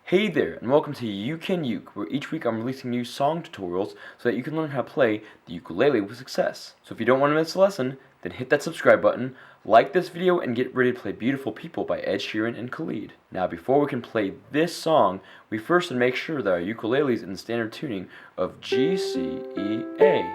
Hey there, and welcome to You Can Uke, where each week I'm releasing new song tutorials so that you can learn how to play the ukulele with success. So if you don't want to miss a lesson, then hit that subscribe button, like this video, and get ready to play Beautiful People by Ed Sheeran Khalid. Now before we can play this song, we first should make sure that our ukulele is in the standard tuning of G, C, E, A.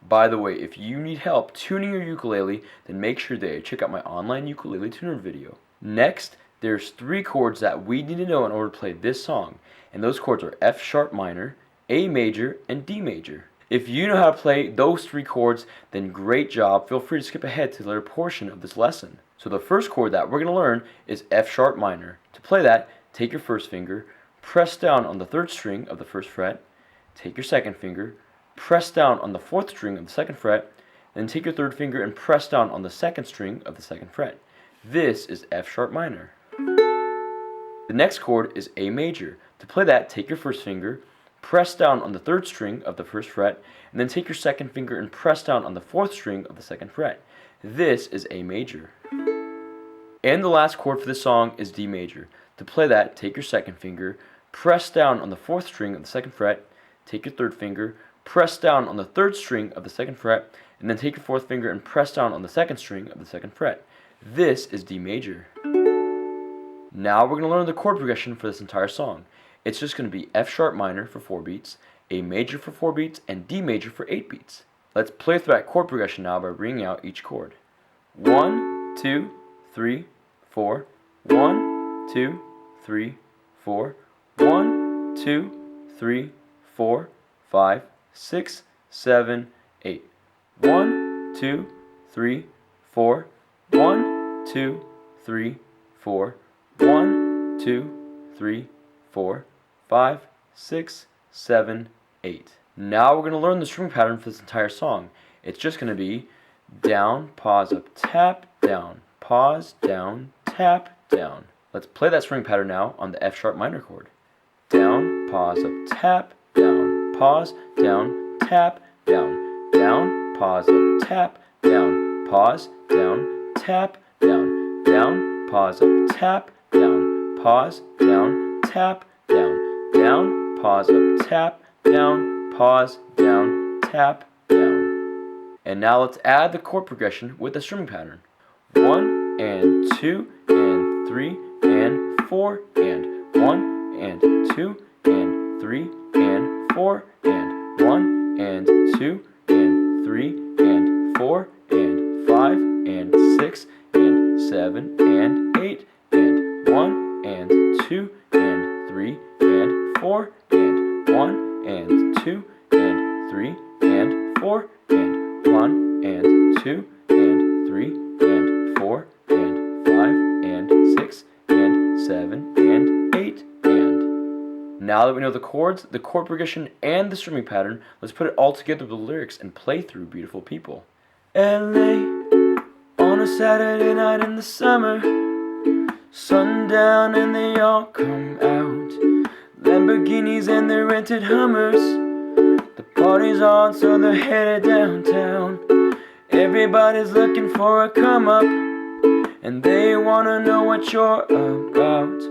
By the way, if you need help tuning your ukulele, then make sure that you check out my online ukulele tuner video. Next, there's 3 chords that we need to know in order to play this song, and those chords are F sharp minor, A major, and D major. If you know how to play those 3 chords, then great job. Feel free to skip ahead to the later portion of this lesson. So the first chord that we're going to learn is F sharp minor. To play that, take your first finger, press down on the 3rd string of the 1st fret, take your 2nd finger, press down on the 4th string of the 2nd fret, then take your 3rd finger and press down on the 2nd string of the 2nd fret. This is F sharp minor. The next chord is A major. To play that, take your first finger, press down on the 3rd string of the 1st fret, and then take your 2nd finger and press down on the 4th string of the 2nd fret. This is A major. And the last chord for this song is D major. To play that, take your 2nd finger, press down on the 4th string of the 2nd fret, take your 3rd finger, press down on the 3rd string of the 2nd fret, and then take your 4th finger and press down on the 2nd string of the 2nd fret. This is D major. Now we're going to learn the chord progression for this entire song. It's just going to be F sharp minor for 4 beats, A major for 4 beats, and D major for 8 beats. Let's play through that chord progression now by bringing out each chord. 1, 2, 3, 4. 1, 2, 3, 4. 1, 2, 3, 4, 5, 6, 7, 8. 1, 2, 3, 4. 1, 2, 3, 4. 1, 2, 3, 4, 5, 6, 7, 8. Now we're going to learn the strumming pattern for this entire song. It's just going to be down, pause, up, tap, down, pause, down, tap, down. Let's play that strumming pattern now on the F sharp minor chord. Down, pause, up, tap, down, pause, down, tap, down, down, pause, up, tap, down, pause, down, tap, down, down, pause, up, tap, down, pause, down, tap, down, down, pause, up, tap, down, pause, down, tap, down. And now let's add the chord progression with the strumming pattern. 1 and 2 and 3 and 4 and 1 and 2 and 3 and 4 and 1 and 2 and 3 and 4 and 5 and 6 and 7 and 8 and 1 and 2 and 3 and 4 and 1 and 2 and 3 and 4 and 1 and 2 and 3 and 4 and 5 and 6 and 7 and 8 and. Now that we know the chords, the chord progression, and the strumming pattern, let's put it all together with the lyrics and play through Beautiful People. LA on a Saturday night in the summer, sundown and they all come out, Lamborghinis and their rented Hummers. The party's on so they're headed downtown. Everybody's looking for a come up, and they wanna know what you're about.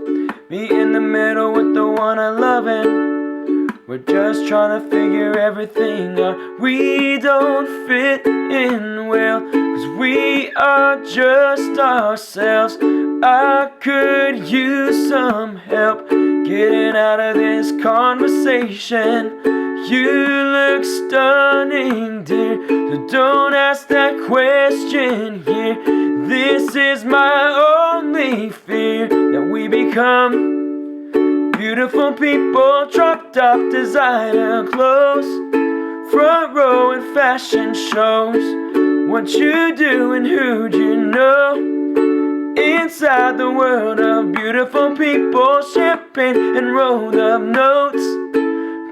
Me in the middle with the one I love, and we're just trying to figure everything out. We don't fit in well, 'cause we are just ourselves. I could use some help getting out of this conversation. You look stunning, dear, so don't ask that question here. This is my only fear, that we become beautiful people, drop top designer clothes, front row in fashion shows. What you do and who'd you know? Inside the world of beautiful people, champagne and rolled up notes,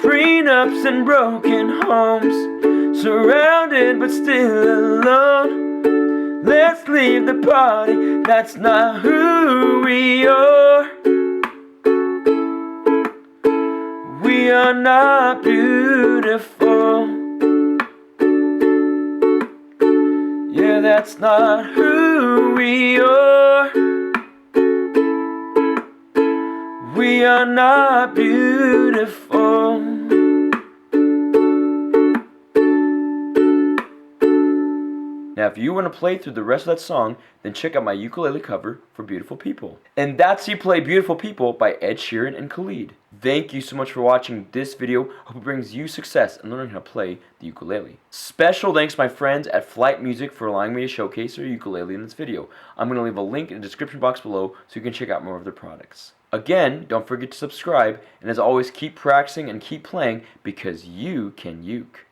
prenups and broken homes, surrounded but still alone. Let's leave the party, that's not who we are. We are not beautiful. Yeah, that's not who we are. We are not beautiful. Now, if you want to play through the rest of that song, then check out my ukulele cover for Beautiful People. And that's You Play Beautiful People by Ed Sheeran and Khalid. Thank you so much for watching this video. Hope it brings you success in learning how to play the ukulele. Special thanks to my friends at Flight Music for allowing me to showcase their ukulele in this video. I'm going to leave a link in the description box below so you can check out more of their products. Again, don't forget to subscribe, and as always, keep practicing and keep playing because you can uke.